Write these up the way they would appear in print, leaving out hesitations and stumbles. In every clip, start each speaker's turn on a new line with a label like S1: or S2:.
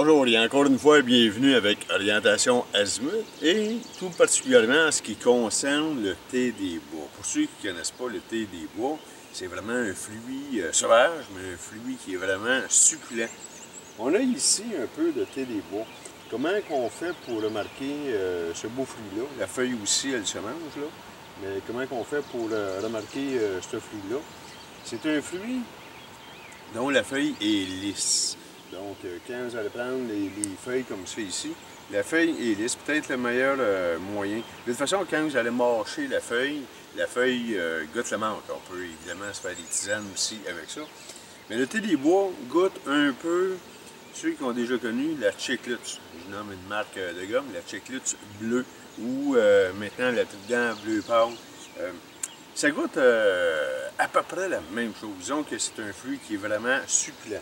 S1: Bonjour et encore une fois, bienvenue avec Orientation Azimut et tout particulièrement en ce qui concerne le thé des bois. Pour ceux qui ne connaissent pas le thé des bois, c'est vraiment un fruit sauvage, mais un fruit qui est vraiment succulent. On a ici un peu de thé des bois. Comment qu'on fait pour remarquer ce beau fruit-là? La feuille aussi, elle se mange, là. Mais comment qu'on fait pour remarquer ce fruit-là? C'est un fruit dont la feuille est lisse. Donc, quand vous allez prendre les feuilles comme ça ici, la feuille est lisse, peut-être le meilleur moyen. De toute façon, quand vous allez mâcher la feuille goûte la menthe. On peut évidemment se faire des tisanes aussi avec ça. Mais le thé des bois goûte un peu, ceux qui ont déjà connu, la Chiclets. Je nomme une marque de gomme, la Chiclets bleue, ou maintenant la Trident bleu pâle. Ça goûte à peu près la même chose. Disons que c'est un fruit qui est vraiment succulent.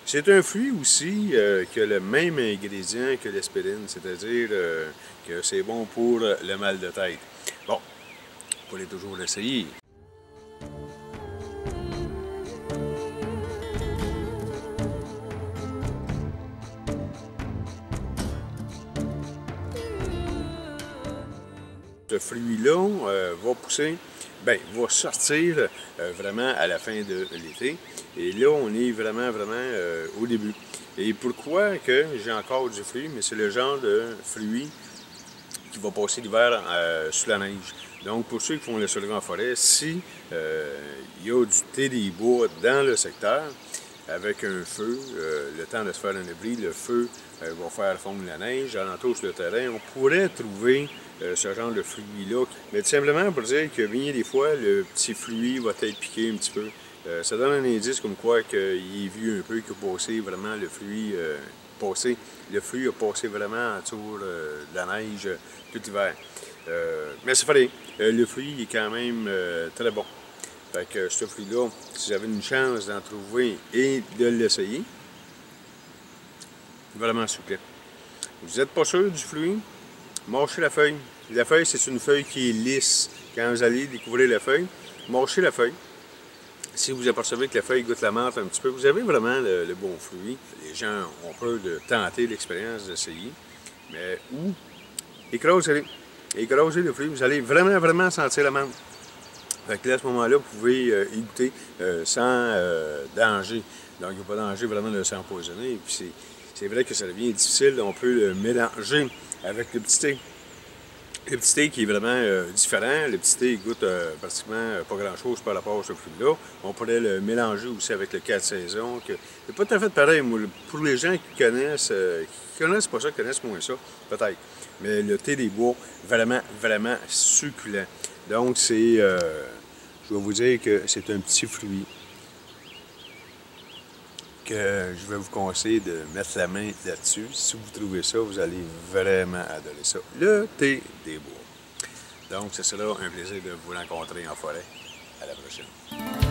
S1: C'est un fruit aussi qui a le même ingrédient que l'aspirine, c'est-à-dire que c'est bon pour le mal de tête. Bon, il faut toujours l'essayer. Ce fruit-là va pousser, va sortir vraiment à la fin de l'été. Et là, on est vraiment au début. Et pourquoi que j'ai encore du fruit? Mais c'est le genre de fruit qui va passer l'hiver sous la neige. Donc, pour ceux qui font le soleil en forêt, si il y a du thé des bois dans le secteur, avec un feu, le temps de se faire un abri, le feu va faire fondre la neige, alentour sur le terrain, on pourrait trouver ce genre de fruit-là. Mais tout simplement pour dire que bien des fois, le petit fruit va être piqué un petit peu. Ça donne un indice comme quoi qu'il est vieux un peu, qu'il a passé vraiment le fruit le fruit a passé vraiment autour de la neige tout l'hiver. Mais c'est fallait. Le fruit est quand même très bon. Fait que ce fruit-là, si vous avez une chance d'en trouver et de l'essayer, vraiment succulent. Vous n'êtes pas sûr du fruit? Mâchez la feuille. La feuille, c'est une feuille qui est lisse. Quand vous allez découvrir la feuille, mâchez la feuille. Si vous apercevez que la feuille goûte la menthe un petit peu, vous avez vraiment le bon fruit. Les gens ont peur de tenter l'expérience d'essayer. Mais ou écrasez-le. Écrasez le fruit, vous allez vraiment sentir la menthe. Fait que là, à ce moment-là, vous pouvez y goûter sans danger. Donc, il n'y a pas de danger vraiment de s'empoisonner. Et puis, c'est vrai que ça devient difficile. On peut le mélanger avec le petit thé. Le petit thé qui est vraiment différent. Le petit thé il goûte pratiquement pas grand-chose par rapport à ce fruit-là. On pourrait le mélanger aussi avec le 4 saisons. C'est pas tout à fait pareil. Pour les gens qui connaissent pas ça, qui connaissent moins ça, peut-être. Mais le thé des bois, vraiment succulent. Donc, je vais vous dire que c'est un petit fruit que je vais vous conseiller de mettre la main là-dessus. Si vous trouvez ça, vous allez vraiment adorer ça. Le thé des bois. Donc, ce sera un plaisir de vous rencontrer en forêt. À la prochaine.